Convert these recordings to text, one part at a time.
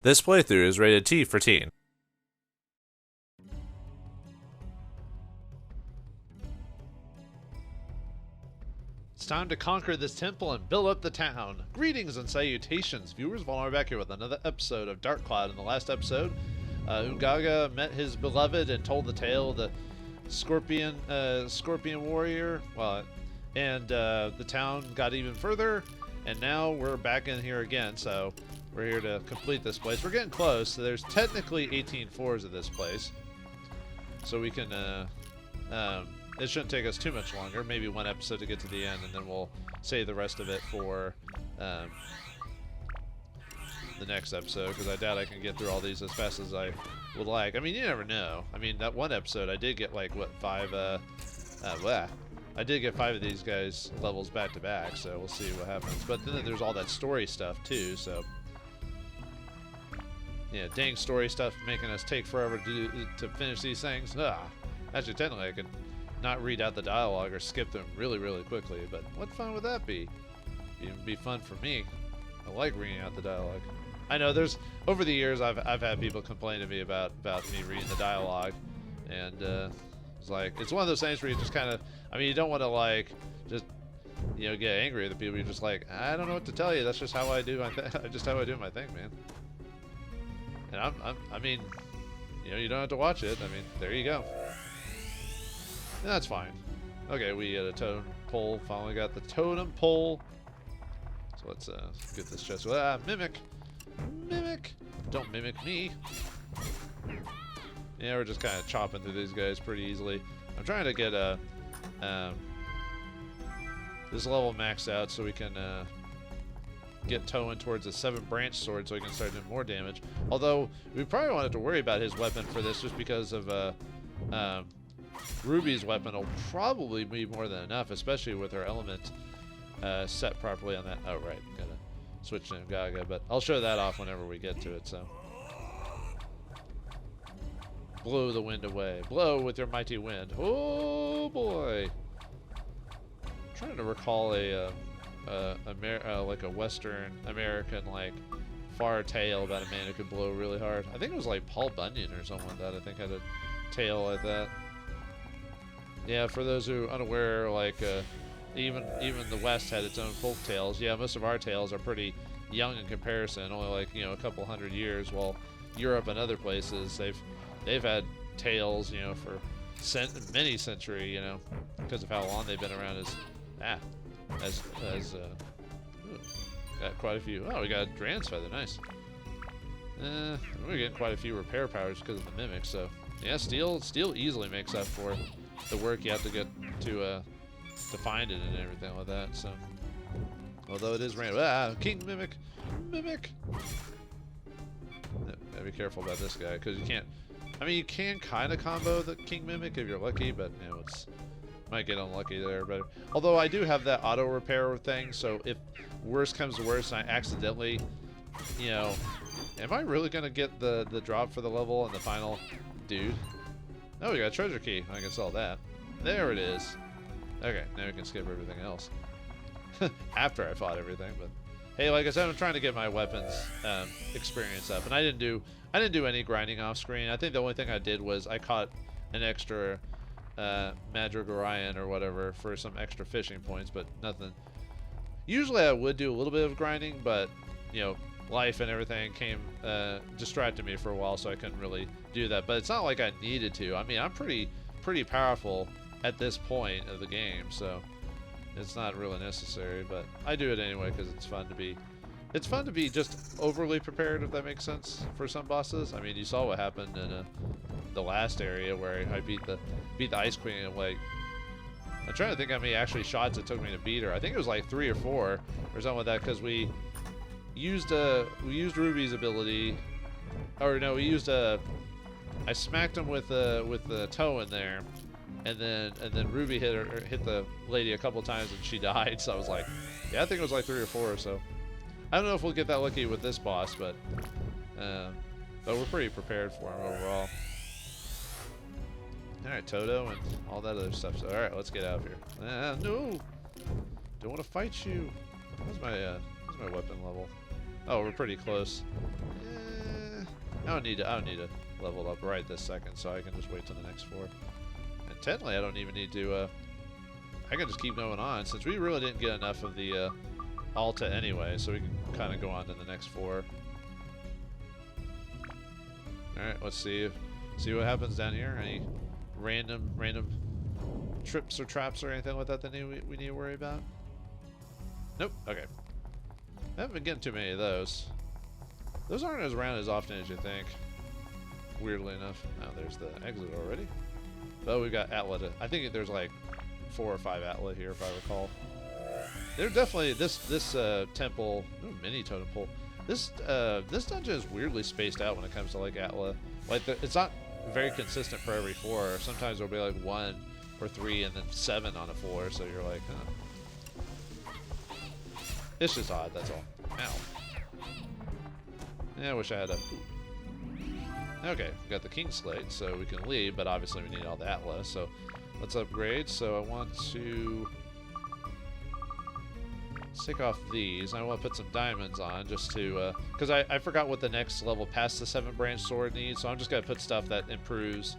This playthrough is rated T for teen. It's time to conquer this temple and build up the town. Greetings and salutations, viewers. Vauldemare back here with another episode of Dark Cloud. In the last episode, Ungaga met his beloved and told the tale of the scorpion warrior. And the town got even further, and now we're back in here again. So we're here to complete this place. We're getting close. So there's technically 18 floors of this place, so we can. It shouldn't take us too much longer. Maybe one episode to get to the end, and then we'll save the rest of it for the next episode, because I doubt I can get through all these as fast as I would like. I mean, you never know. I mean, that one episode I did get like what, five I did get 5 of these guys levels back to back, so we'll see what happens. But then there's all that story stuff too, so yeah, dang story stuff making us take forever to finish these things. Actually, technically I could not read out the dialogue or skip them really quickly, but what fun would that be? It'd be fun for me. I like reading out the dialogue. I know there's, over the years I've had people complain to me about me reading the dialogue, and it's like, it's one of those things where you just kind of, I mean, you don't want to like just, you know, get angry at the people. You're just like, I don't know what to tell you. That's just how I do my just how I do my thing, man. And I mean, you know, you don't have to watch it. I mean, there you go. That's fine. Okay, we had a totem pole. Finally got the totem pole. So let's get this chest. Mimic! Mimic! Don't mimic me. Yeah, we're just kind of chopping through these guys pretty easily. I'm trying to get this level maxed out so we can get Toan towards a 7-branch sword so he can start doing more damage. Although, we probably won't have to worry about his weapon for this just because of Ruby's weapon will probably be more than enough, especially with her element set properly on that. Oh, right. Gotta switch to Gaga, but I'll show that off whenever we get to it, so. Blow the wind away. Blow with your mighty wind. Oh, boy. I'm trying to recall like a Western American, like, far tale about a man who could blow really hard. I think it was like Paul Bunyan or someone like that. I think had a tale like that. Yeah, for those who are unaware, like even the West had its own folk tales. Yeah, most of our tales are pretty young in comparison, only like, you know, a couple 100 years. While Europe and other places, they've had tales, you know, for many centuries, you know, because of how long they've been around. Got quite a few. Oh, we got Dran's feather, nice. We're getting quite a few repair powers because of the mimic. So yeah, steel easily makes up for the work you have to get to find it and everything like that. So, although it is random. King Mimic. Yeah, gotta be careful about this guy, because you can't. I mean, you can kind of combo the King Mimic if you're lucky, but you know, might get unlucky there. But although I do have that auto repair thing, so if worst comes to worst, and I accidentally, you know, am I really gonna get the drop for the level and the final dude? Oh, we got a treasure key. I can sell that. There it is. Okay, now we can skip everything else. After I fought everything, but hey, like I said, I'm trying to get my weapons experience up, and I didn't do any grinding off screen. I think the only thing I did was I caught an extra Madrigorian or whatever for some extra fishing points, but nothing. Usually I would do a little bit of grinding, but you know, life and everything came distracted me for a while, so I couldn't really do that. But it's not like I needed to. I mean, I'm pretty powerful at this point of the game, so it's not really necessary, but I do it anyway because it's fun to be just overly prepared, if that makes sense, for some bosses. I mean, you saw what happened in the last area where I beat the Ice Queen in like, I'm trying to think how many actually shots it took me to beat her. I think it was like 3 or 4 or something like that, because we used Ruby's ability, or no, I smacked him with the toe in there, and then Ruby hit the lady a couple times and she died. So I was like, yeah, I think it was like 3 or 4 or so. I don't know if we'll get that lucky with this boss, but we're pretty prepared for him overall. All right, Toto and all that other stuff. So all right, let's get out of here. No, don't want to fight you. What's my weapon level? Oh, we're pretty close. I don't need to level it up right this second, so I can just wait till the next 4. And technically, I don't even need to. I can just keep going on since we really didn't get enough of the Alta anyway, so we can kind of go on to the next 4. All right, let's see what happens down here. Any random trips or traps or anything like that that we need to worry about? Nope. Okay. I haven't been getting too many of those. Those aren't as around as often as you think. Weirdly enough. Oh, there's the exit already. But we've got Atla. I think there's like 4 or 5 Atla here, if I recall. They're definitely this temple. Ooh, mini totem pole. This dungeon is weirdly spaced out when it comes to like Atla. Like it's not very consistent for every floor. Sometimes there'll be like 1 or 3 and then 7 on a floor. So you're like, huh. It's just odd. That's all. Ow. Yeah, I wish I had a. Okay, we got the King Slate, so we can leave, but obviously we need all the Atlas, so let's upgrade. So I want to take off these. I want to put some diamonds on just to, because I forgot what the next level past the 7-branch sword needs, so I'm just going to put stuff that improves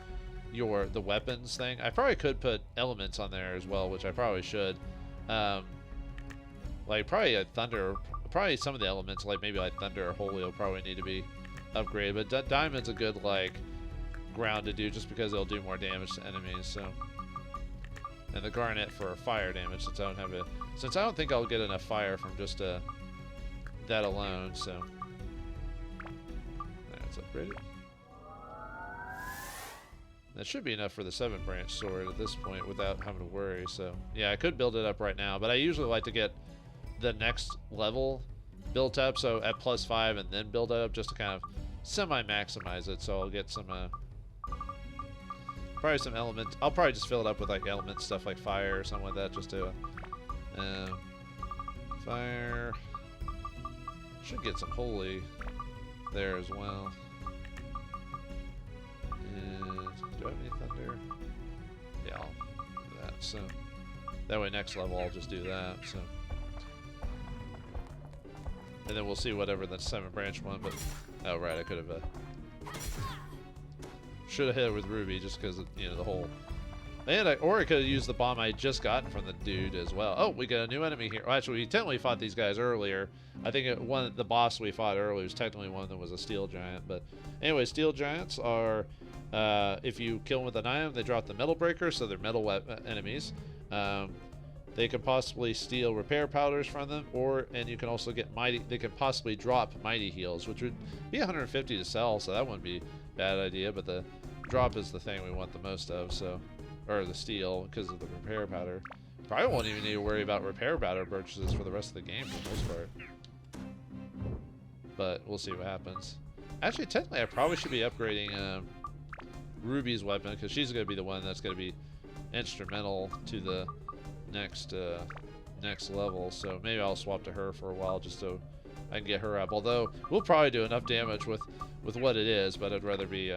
the weapons thing. I probably could put elements on there as well, which I probably should. Like probably a thunder. Probably some of the elements, like maybe like Thunder or Holy, will probably need to be upgraded. But Diamond's a good, like, ground to do just because it'll do more damage to enemies, so. And the Garnet for fire damage, since I don't think I'll get enough fire from just that alone, so. Let's upgrade it. That should be enough for the 7-branch sword at this point without having to worry, so. Yeah, I could build it up right now, but I usually like to get the next level built up, so at +5 and then build it up just to kind of semi-maximize it. So I'll get some probably some elements. I'll probably just fill it up with like element stuff like fire or something like that, just to fire. Should get some holy there as well. And do I have any thunder? Yeah, I'll do that. So that way next level I'll just do that. So. And then we'll see whatever the 7-branch one, but oh right, I could have should have hit it with Ruby just because the whole. And or I could have used the bomb I just gotten from the dude as well. Oh, we got a new enemy here. Well, actually, we technically fought these guys earlier. I think the boss we fought earlier was technically one that was a steel giant. But anyway, steel giants are if you kill them with an item, they drop the metal breaker, so they're metal enemies. They can possibly steal repair powders from them, and you can also get mighty. They can possibly drop mighty heals, which would be 150 to sell, so that wouldn't be a bad idea. But the drop is the thing we want the most of, so or the steal because of the repair powder. Probably won't even need to worry about repair powder purchases for the rest of the game for the most part. But we'll see what happens. Actually, technically, I probably should be upgrading Ruby's weapon because she's going to be the one that's going to be instrumental to the next level, so maybe I'll swap to her for a while just so I can get her up. Although we'll probably do enough damage with what it is, but I'd rather be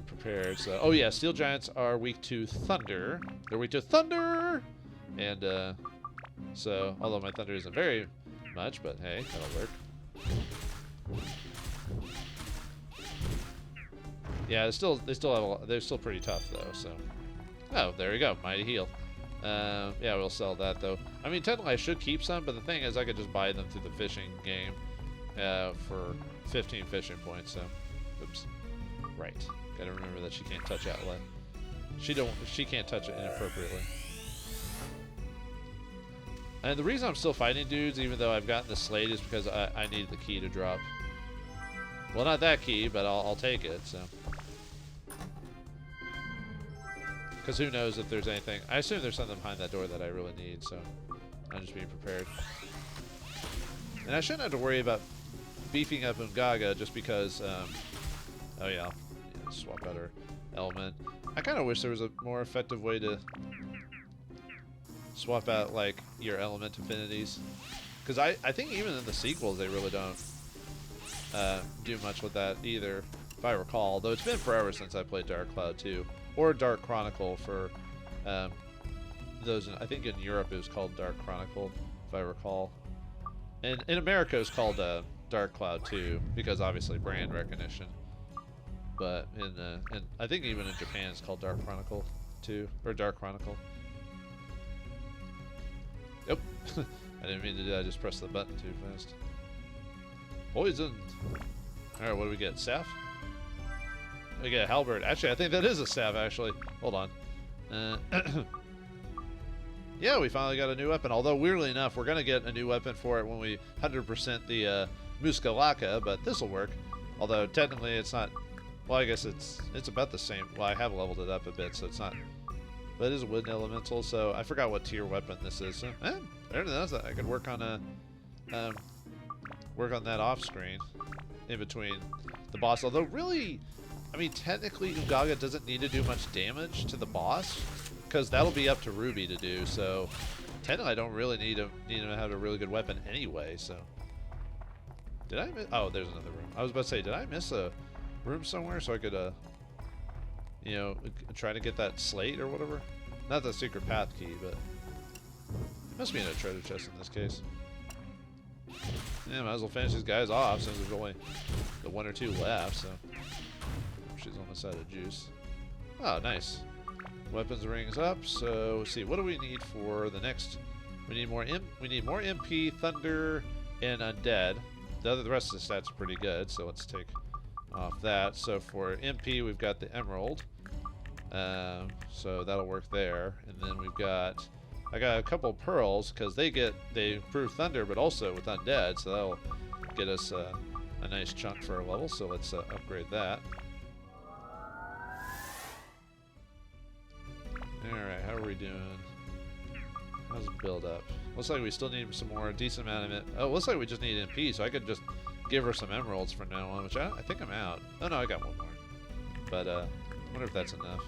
prepared. So oh yeah, steel giants are weak to thunder. They're weak to thunder, and so although my thunder isn't very much, but hey, that'll work. Yeah, they're still pretty tough though. So, oh, there you go, mighty heal. Yeah, we'll sell that though. I mean, technically I should keep some, but the thing is, I could just buy them through the fishing game for 15 fishing points. So, oops, right. Gotta remember that she can't touch Atla. She can't touch it inappropriately. And the reason I'm still fighting dudes, even though I've gotten the slate, is because I need the key to drop. Well, not that key, but I'll take it. So. Because who knows if there's anything. I assume there's something behind that door that I really need, so I'm just being prepared. And I shouldn't have to worry about beefing up Ungaga just because, oh yeah, swap out her element. I kind of wish there was a more effective way to swap out, like, your element affinities. Because I think even in the sequels, they really don't do much with that either, if I recall. Though it's been forever since I played Dark Cloud 2. Or Dark Chronicle for those. I think in Europe it was called Dark Chronicle, if I recall. And in America, it's called Dark Cloud 2 because obviously brand recognition. But in I think even in Japan, it's called Dark Chronicle 2 or Dark Chronicle. Yep. I didn't mean to do that. I just pressed the button too fast. Poisoned. All right, what do we get? Staff. We get a halberd. Actually, I think that is a staff. Actually, hold on. Yeah, we finally got a new weapon. Although weirdly enough, we're gonna get a new weapon for it when we 100% the Muskalaka, but this will work. Although technically it's not. Well, I guess it's about the same. Well, I have leveled it up a bit, so it's not. But it is a wooden elemental, so I forgot what tier weapon this is. So, there it is. I could work on that off screen in between the boss. Although really, I mean, technically Ugaga doesn't need to do much damage to the boss because that'll be up to Ruby to do. So technically, I don't really need him to have a really good weapon anyway. So did I miss? Oh, there's another room. I was about to say, did I miss a room somewhere so I could you know, try to get that slate or whatever? Not the secret path key, but it must be in a treasure chest in this case. Yeah, might as well finish these guys off since there's only the 1 or 2 left, so she's almost out of juice. Oh, nice. Weapons rings up, so let's see, what do we need for the next? We need more MP, Thunder, and Undead. The rest of the stats are pretty good, so let's take off that. So for MP, we've got the Emerald. So that'll work there. And then I got a couple pearls because they improve Thunder, but also with Undead, so that'll get us a nice chunk for our level. So let's upgrade that. Alright, how are we doing? How's the build up? Looks like we still need some more, decent amount of it. Oh, looks like we just need MP, so I could just give her some emeralds from now on, which I think I'm out. Oh no, I got one more. But I wonder if that's enough.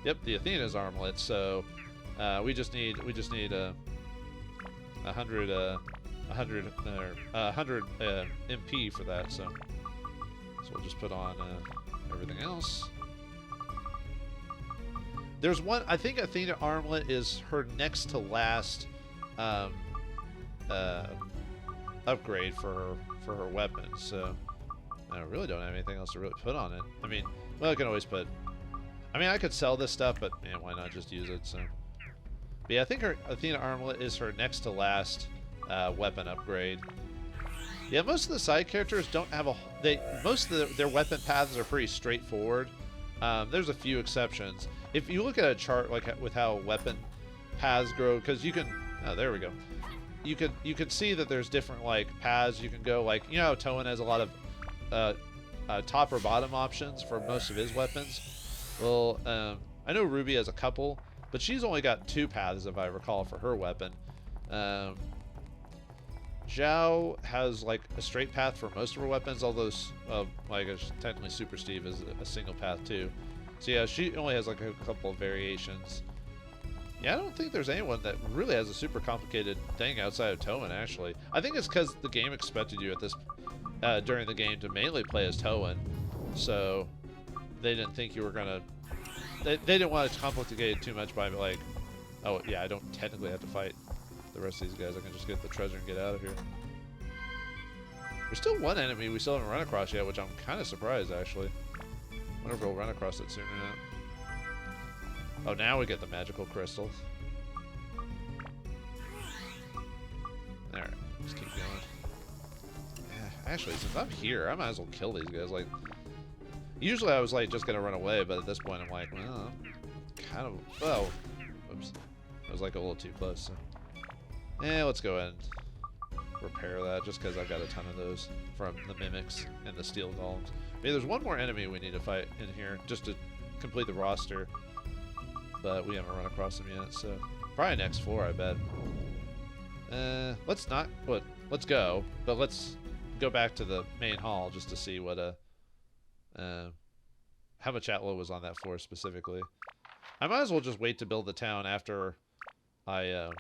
Yep, the Athena's armlet. So we just need 100 MP for that. So we'll just put on everything else. There's one. I think Athena armlet is her next to last upgrade for her weapon. So I really don't have anything else to really put on it. I mean, well, I can always put. I mean, I could sell this stuff, but man, why not just use it? So, but yeah, I think her Athena armlet is her next to last weapon upgrade. Yeah, most of the side characters don't have most of their weapon paths are pretty straightforward. There's a few exceptions. If you look at a chart like with how weapon paths grow, because you can, oh, there we go. You can see that there's different like paths you can go. Like, you know, Toan has a lot of top or bottom options for most of his weapons. Well, I know Ruby has a couple, but she's only got 2 paths if I recall for her weapon. Zhao has like a straight path for most of her weapons, although like technically Super Steve is a single path too. So yeah, she only has like a couple of variations. Yeah, I don't think there's anyone that really has a super complicated thing outside of Toan, actually. I think it's because the game expected you at this during the game to mainly play as Toan, so they didn't think you were gonna. They didn't want to complicate it too much by like, oh yeah, I don't technically have to fight the rest of these guys. I can just get the treasure and get out of here. There's still one enemy we still haven't run across yet, which I'm kind of surprised actually. I wonder if we'll run across it soon or not. Oh, now we get the magical crystals. Alright, let's keep going. Yeah, actually, since I'm here, I might as well kill these guys. Like, usually I was like just gonna run away, but at this point I'm like, well, I'm kind of. Oh, oops, I was like a little too close. So. Let's go ahead and repair that, just because I've got a ton of those from the mimics and the steel golems. Maybe there's one more enemy we need to fight in here just to complete the roster. But we haven't run across them yet, so probably next floor, I bet. Let's not. Let's go, but let's go back to the main hall just to see what how much Atla was on that floor specifically. I might as well just wait to build the town after I.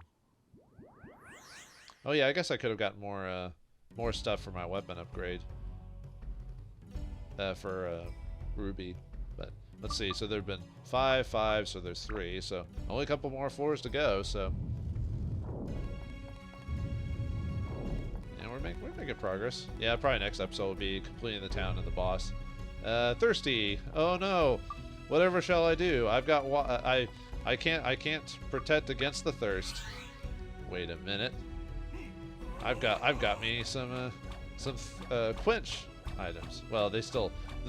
Oh yeah, I guess I could have gotten more stuff for my weapon upgrade. For Ruby, but. Let's see, so there have been 5, so there's 3, so only a couple more floors to go, so. Making progress. Yeah, probably next episode will be completing the town and the boss. Thirsty. Oh no. Whatever shall I do? I've got I can't protect against the thirst. Wait a minute. I've got me some quench items. Well, the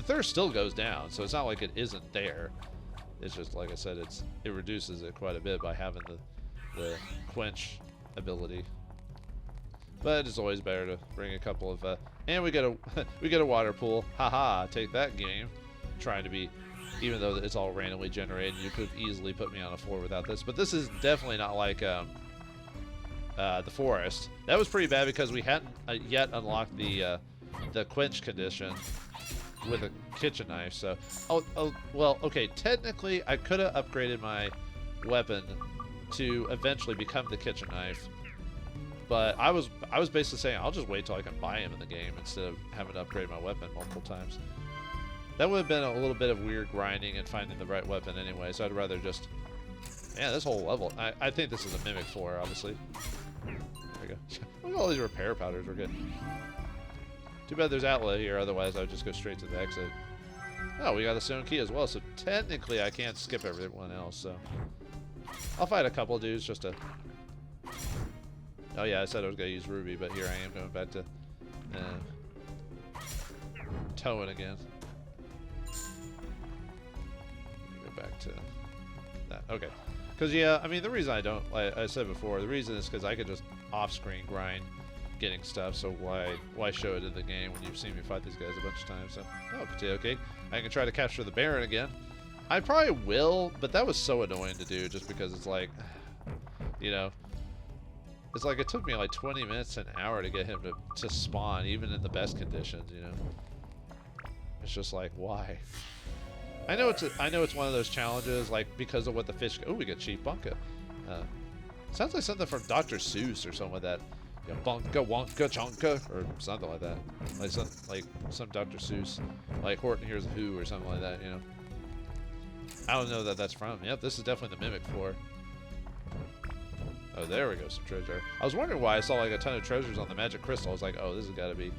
thirst still goes down, so it's not like it isn't there. It's just like I said, it reduces it quite a bit by having the quench ability. But it's always better to bring a couple of and we get a water pool. Haha, take that, game. Trying to be, even though it's all randomly generated, you could have easily put me on a 4 without this. But this is definitely not like the forest. That was pretty bad because we hadn't yet unlocked the quench condition with a kitchen knife. So, well, okay. Technically, I could have upgraded my weapon to eventually become the kitchen knife. But I was basically saying I'll just wait till I can buy him in the game instead of having to upgrade my weapon multiple times. That would have been a little bit of weird grinding and finding the right weapon anyway, so I'd rather just... Man, this whole level... I think this is a Mimic 4, obviously. There we go. Look at all these repair powders, we're good. Too bad there's Atla here, otherwise I would just go straight to the exit. Oh, we got a stone key as well, so technically I can't skip everyone else, so... I'll fight a couple dudes just to... Oh yeah, I said I was going to use Ruby, but here I am going back to Toan again. Go back to that. Okay. Because, yeah, I mean, the reason I don't, like I said before, the reason is because I could just off-screen grind getting stuff, so why show it in the game when you've seen me fight these guys a bunch of times? So, oh, potato cake. I can try to capture the Baron again. I probably will, but that was so annoying to do just because it's like, you know, it's like it took me like 20 minutes, an hour to get him to spawn, even in the best conditions, you know. It's just like, why? I know it's one of those challenges, like because of what the fish. Oh, we get Chief Bunka. Sounds like something from Dr. Seuss or something like that. You know, Bunka Wonka Chonka or something like that. Like some Dr. Seuss, like Horton Hears a Who or something like that. You know. I don't know that that's from. Yep, this is definitely the Mimic 4. Oh, there we go, some treasure. I was wondering why I saw like a ton of treasures on the magic crystal. I was like, oh, this has got to be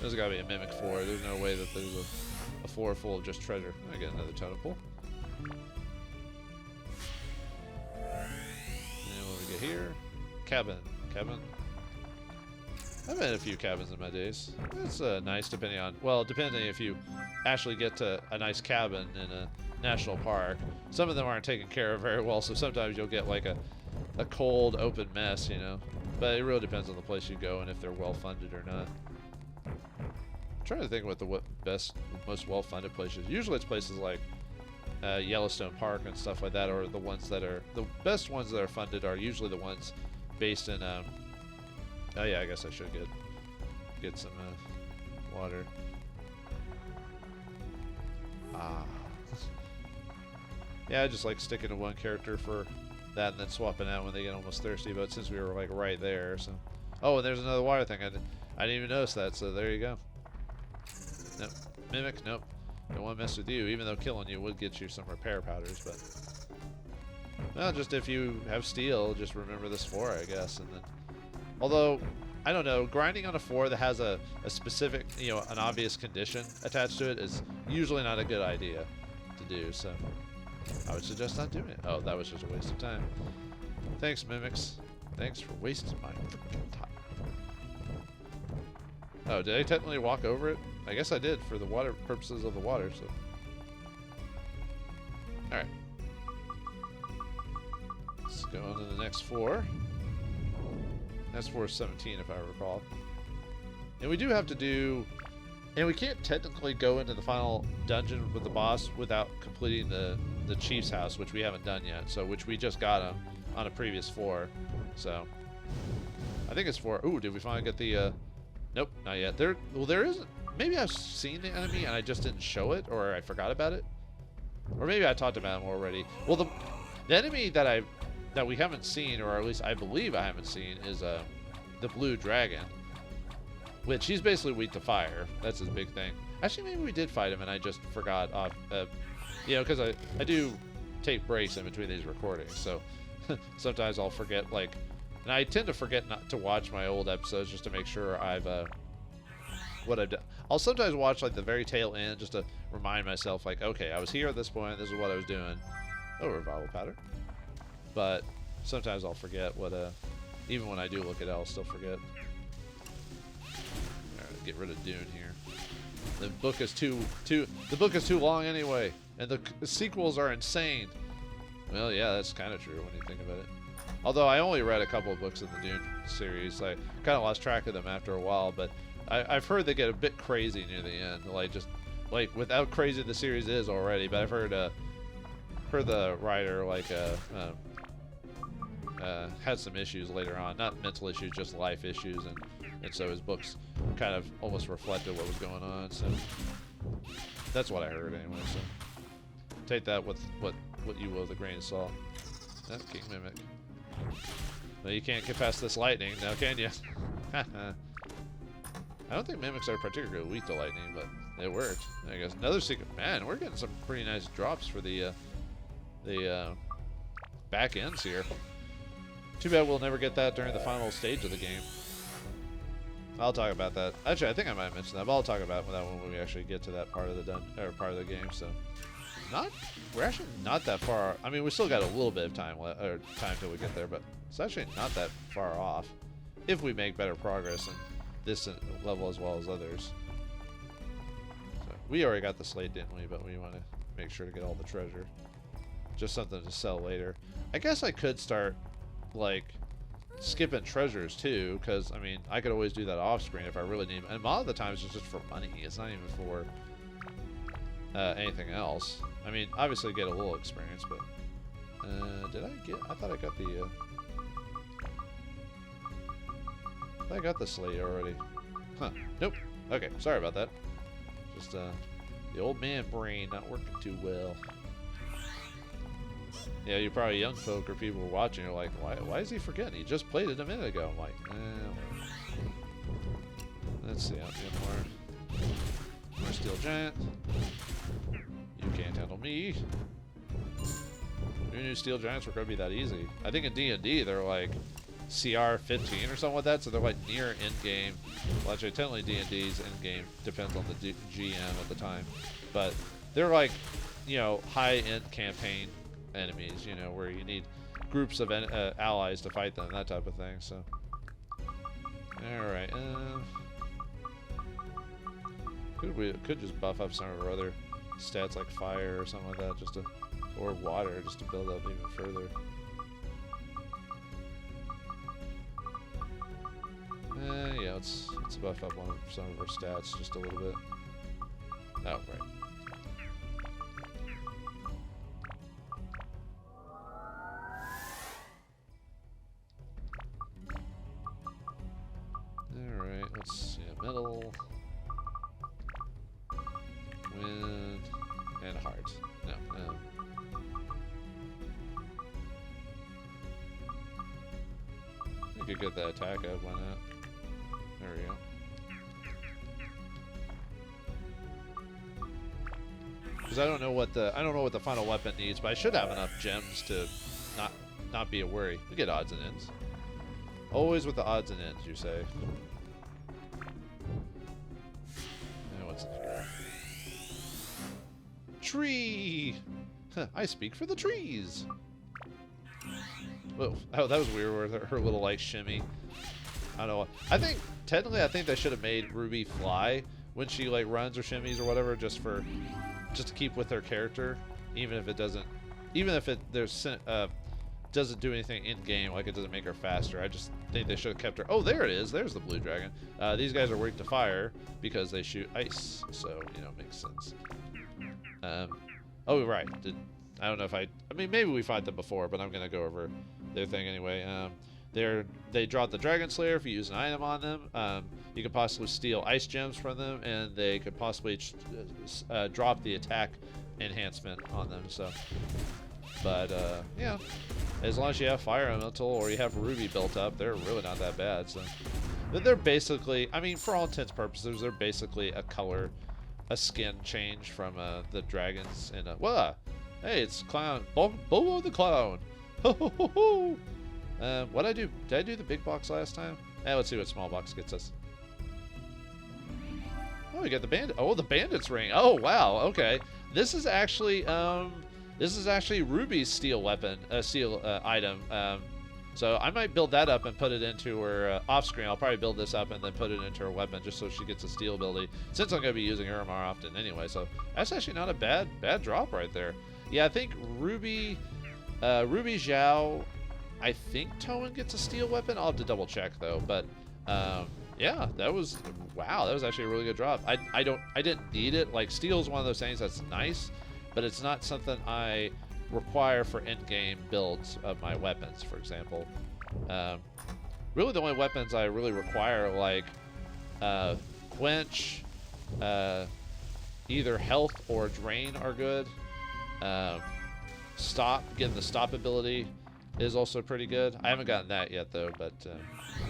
a Mimic 4. There's no way that there's a 4 full of just treasure. I get another totem pole. And what we get here? Cabin. I've been in a few cabins in my days. It's nice depending if you actually get to a nice cabin in a national park. Some of them aren't taken care of very well, so sometimes you'll get like a cold, open mess, you know. But it really depends on the place you go and if they're well-funded or not. I'm trying to think what the most well-funded places. Usually it's places like Yellowstone Park and stuff like that, or the best ones that are funded are usually the ones based in, oh yeah, I guess I should get some water. Yeah, I just like sticking to one character for that and then swapping out when they get almost thirsty, but since we were like right there, so... Oh, and there's another water thing. I didn't even notice that, so there you go. Nope. Mimic, nope. Don't want to mess with you, even though killing you would get you some repair powders, but... Well, just if you have steel, just remember this 4, I guess, and then... Although, I don't know, grinding on a 4 that has a specific, you know, an obvious condition attached to it is usually not a good idea to do, so... I would suggest not doing it. Oh, that was just a waste of time. Thanks, Mimics. Thanks for wasting my time. Oh, did I technically walk over it? I guess I did for the water purposes of the water, so... Alright. Let's go on to the next 4. Next 4 is 17, if I recall. And we do have to do... And we can't technically go into the final dungeon with the boss without completing the chief's house, which we haven't done yet. So, which we just got on a previous 4. So, I think it's 4. Ooh, did we finally get the? Nope, not yet. There isn't. Maybe I've seen the enemy and I just didn't show it, or I forgot about it, or maybe I talked about him already. Well, the enemy that we haven't seen, or at least I believe I haven't seen, is the blue dragon. Which he's basically weak to fire. That's his big thing. Actually, maybe we did fight him and I just forgot. You know, because I do take breaks in between these recordings, so sometimes I'll forget, like, and I tend to forget not to watch my old episodes just to make sure I've what I've done. I'll sometimes watch like the very tail end just to remind myself, like, okay, I was here at this point. This is what I was doing. Oh, revival powder. But sometimes I'll forget what. Even when I do look at it, I'll still forget. All right, get rid of Dune here. The book is too long anyway, and the sequels are insane. Well, yeah, that's kind of true when you think about it. Although I only read a couple of books in the Dune series, I kind of lost track of them after a while. But I've heard they get a bit crazy near the end, like with how crazy the series is already. But I've heard the writer had some issues later on, not mental issues, just life issues, and so his books kind of almost reflected what was going on. So that's what I heard anyway. So take that with what you will with a grain of salt. That's King Mimic. No, you can't get past this lightning now, can you? I don't think mimics are particularly weak to lightning, but it worked. I guess another secret. Man, we're getting some pretty nice drops for the back ends here. Too bad we'll never get that during the final stage of the game. I'll talk about that. Actually, I think I might mention that, but I'll talk about that when we actually get to that part of the part of the game. So, we're actually not that far. I mean, we still got a little bit of time till we get there, but it's actually not that far off if we make better progress in this level as well as others. So, we already got the slate, didn't we? But we want to make sure to get all the treasure. Just something to sell later. I guess I could start like skipping treasures too, because I mean I could always do that off screen if I really need, and a lot of the times it's just for money. It's not even for anything else. I mean, obviously get a little experience, but I thought I got the I got the slate already. Huh. Nope. Okay, sorry about that. Just the old man brain not working too well. Yeah, you're probably young folk or people watching are like, why is he forgetting? He just played it a minute ago. I'm like, let's see, I'll get more steel giant. You can't handle me. Who knew steel giants were going to be that easy? I think in D&D they're like CR 15 or something like that, so they're like near end game. Well, actually, technically D&D's end game depends on the GM at the time, but they're like, you know, high end campaign enemies, you know, where you need groups of allies to fight them, that type of thing. So, all right, could just buff up some of our other stats like fire or something like that, just to, or water, just to build up even further. Yeah, let's buff up some of our stats just a little bit. Oh, right. Alright, let's see. Metal, wind, and heart. No. We could get that attack up, why not? There we go. Because I don't know what the final weapon needs, but I should have enough gems to not be a worry. We get odds and ends. Always with the odds and ends, you say. And what's in here? Tree! Huh, I speak for the trees! Whoa, oh, that was weird with her little, like, shimmy. I don't know. I think they should have made Ruby fly when she, like, runs or shimmies or whatever, just to keep with her character, even if it doesn't do anything in game, like it doesn't make her faster. I just think they should have kept her. Oh, there it is. There's the blue dragon. These guys are weak to fire because they shoot ice, so you know, it makes sense. Oh, right. I don't know if I mean, maybe we fought them before, but I'm gonna go over their thing anyway. They drop the Dragon Slayer if you use an item on them. You could possibly steal ice gems from them, and they could possibly drop the attack enhancement on them. So, but yeah, as long as you have fire elemental or you have Ruby built up, they're really not that bad. So, they're basically, I mean, for all intents and purposes, they're basically a skin change from the dragons. And hey, it's Clown, Bobo the Clown. Ho ho ho ho. What'd I do? Did I do the big box last time? Let's see what small box gets us. we got the bandit. Oh, the bandit's ring. Oh, wow. Okay. This is actually Ruby's steel weapon, steel item. So I might build that up and put it into her off screen. I'll probably build this up and then put it into her weapon just so she gets a steel ability. Since I'm going to be using her more often anyway, so that's actually not a bad drop right there. Yeah, I think Ruby Zhao. I think Toan gets a steel weapon. I'll have to double check though, but. Yeah, that was wow. That was actually a really good drop. I didn't need it. Like steel is one of those things that's nice, but it's not something I require for end-game builds of my weapons. For example, really the only weapons I really require like quench, either health or drain are good. Stop, getting the stop ability is also pretty good. I haven't gotten that yet though, but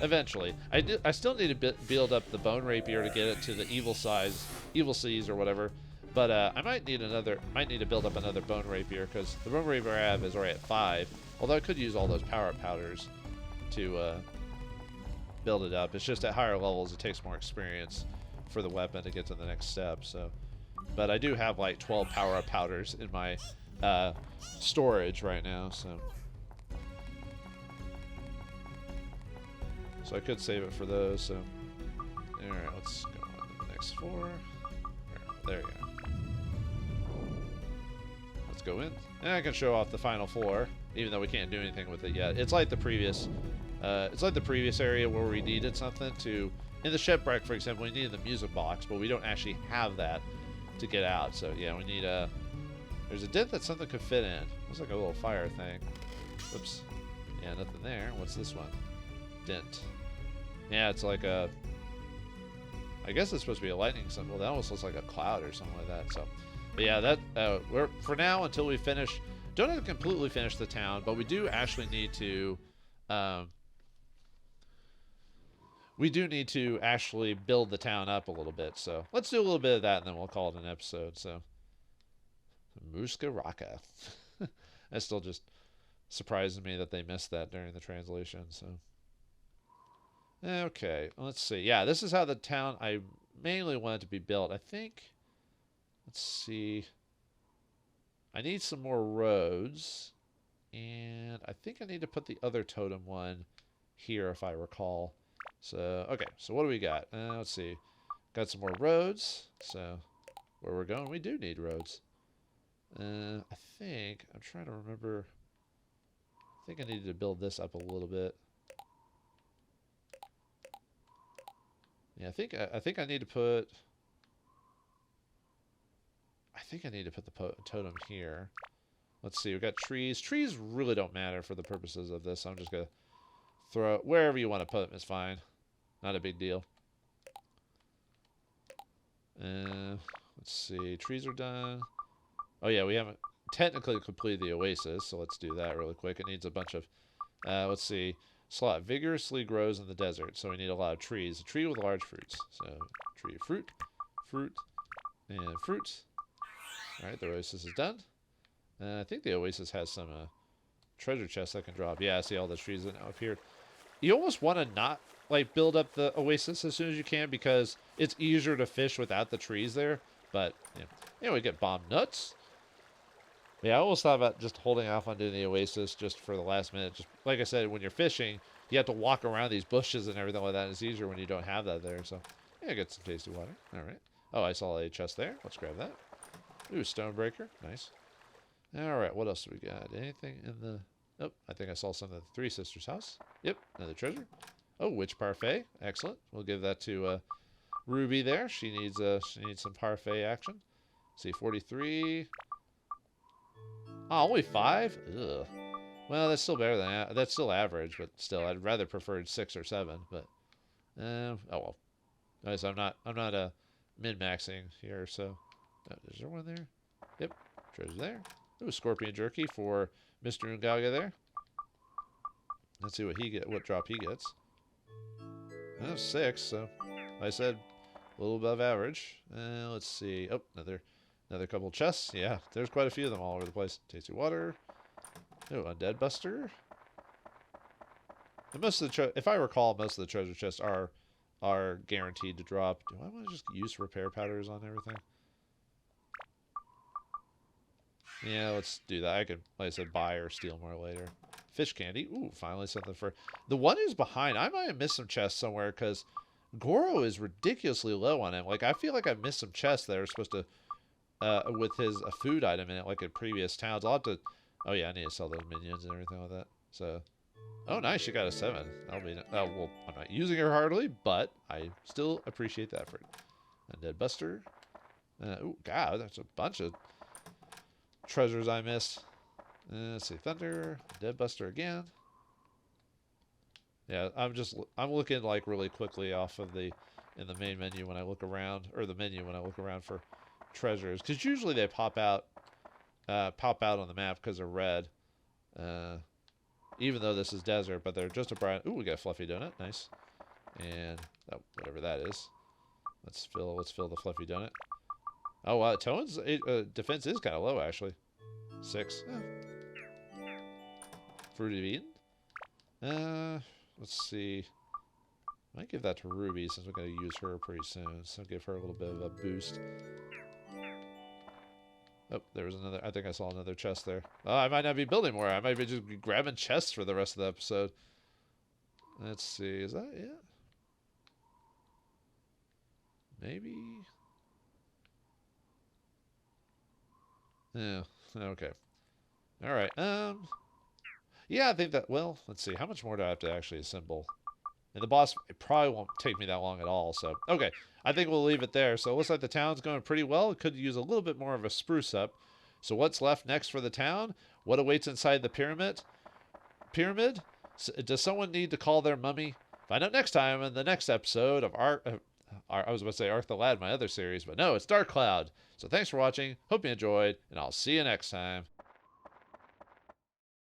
eventually. I still need to build up the bone rapier to get it to the evil seas or whatever. But I might need to build up another bone rapier because the bone rapier I have is already at 5. Although I could use all those power-up powders to build it up. It's just at higher levels it takes more experience for the weapon to get to the next step. So, but I do have like 12 power-up powders in my storage right now. So I could save it for those. So, all right, let's go on to the next floor. There you go. Let's go in, and I can show off the final floor, even though we can't do anything with it yet. It's like the previous area where we needed something to. In the shipwreck, for example, we needed the music box, but we don't actually have that to get out. So yeah, we need a. There's a dent that something could fit in. Looks like a little fire thing. Whoops. Yeah, nothing there. What's this one? Dent. Yeah, it's like a. I guess it's supposed to be a lightning symbol. That almost looks like a cloud or something like that. So, but yeah, that we're for now until we finish. Don't have to completely finish the town, but we do actually need to. We do need to actually build the town up a little bit. So let's do a little bit of that, and then we'll call it an episode. So, Muskaraka. That still just surprises me that they missed that during the translation. So. Okay, let's see. Yeah, this is how the town I mainly wanted to be built. I think, let's see. I need some more roads, and I think I need to put the other totem one here if I recall. So, okay, so what do we got? Let's see. Got some more roads. So, where we're going, we do need roads. I think, I'm trying to remember. I think I needed to build this up a little bit. Yeah, I think I need to put. I think I need to put the totem here. Let's see. We've got trees. Trees really don't matter for the purposes of this. I'm just gonna throw it wherever you want to put them. It's fine. Not a big deal. Let's see. Trees are done. Oh yeah, we haven't technically completed the oasis, so let's do that really quick. It needs a bunch of. Let's see. Slot vigorously grows in the desert, so we need a lot of trees. A tree with large fruits. So, tree of fruit, fruit, and fruit. Alright, the oasis is done. I think the oasis has some treasure chests I can drop. Yeah, I see all the trees that now appeared. You almost want to not like build up the oasis as soon as you can because it's easier to fish without the trees there. But, yeah. Anyway, we get bomb nuts. Yeah, I almost thought about just holding off on doing the oasis just for the last minute. Just like I said, when you're fishing, you have to walk around these bushes and everything like that. It's easier when you don't have that there. So, yeah, get some tasty water. All right. Oh, I saw a chest there. Let's grab that. Ooh, stonebreaker. Nice. All right, what else do we got? Anything in the... Oh, I think I saw something at the Three Sisters' house. Yep, another treasure. Oh, witch parfait. Excellent. We'll give that to Ruby there. She needs some parfait action. See, 43... Oh, only 5? Ugh. Well, that's still better than that's still average, but still, I'd rather prefer 6 or 7. But oh well. Nice. I'm not min-maxing here. So, is there one there? Yep. Treasure there. Ooh, scorpion jerky for Mr. Ungaga there. Let's see what drop he gets. 6. So, like I said, a little above average. Let's see. Oh, another couple chests. Yeah, there's quite a few of them all over the place. Tasty water. Oh, undead buster. And most of the if I recall, most of the treasure chests are are guaranteed to drop. Do I want to just use repair powders on everything? Yeah, let's do that. I could, like I said, buy or steal more later. Fish candy. Ooh, finally something for... The one who's behind, I might have missed some chests somewhere because Goro is ridiculously low on him. Like, I feel like I missed some chests that are supposed to... with his a food item in it, like in previous towns. I'll have to... Oh, yeah, I need to sell those minions and everything like that. So... Oh, nice. You got a 7. That'll be... Oh, well, I'm not using her hardly, but I still appreciate the effort. Undead Buster. Ooh, God, that's a bunch of treasures I missed. Let's see. Thunder. Dead Buster again. Yeah, I'm looking, like, really quickly off of in the main menu when I look around, or the menu when I look around for treasures. Because usually they pop out on the map because they're red. Even though this is desert, but they're just a bright... Ooh, we got a fluffy donut. Nice. And whatever that is. Let's fill the fluffy donut. Oh, wow. Toan's defense is kind of low, actually. 6. Fruit of Eden? Let's see. I might give that to Ruby since we're going to use her pretty soon. So give her a little bit of a boost. Oh, there was another... I think I saw another chest there. Oh, I might not be building more. I might be just grabbing chests for the rest of the episode. Let's see. Is that it? Maybe? Yeah. Okay. All right. Yeah, I think that... Well, let's see. How much more do I have to actually assemble? And the boss, it probably won't take me that long at all. So, okay. I think we'll leave it there. So it looks like the town's going pretty well. It could use a little bit more of a spruce up. So what's left next for the town? What awaits inside the pyramid? Does someone need to call their mummy? Find out next time in the next episode of I was about to say Ark the Lad, my other series, but no, it's Dark Cloud. So thanks for watching. Hope you enjoyed, and I'll see you next time.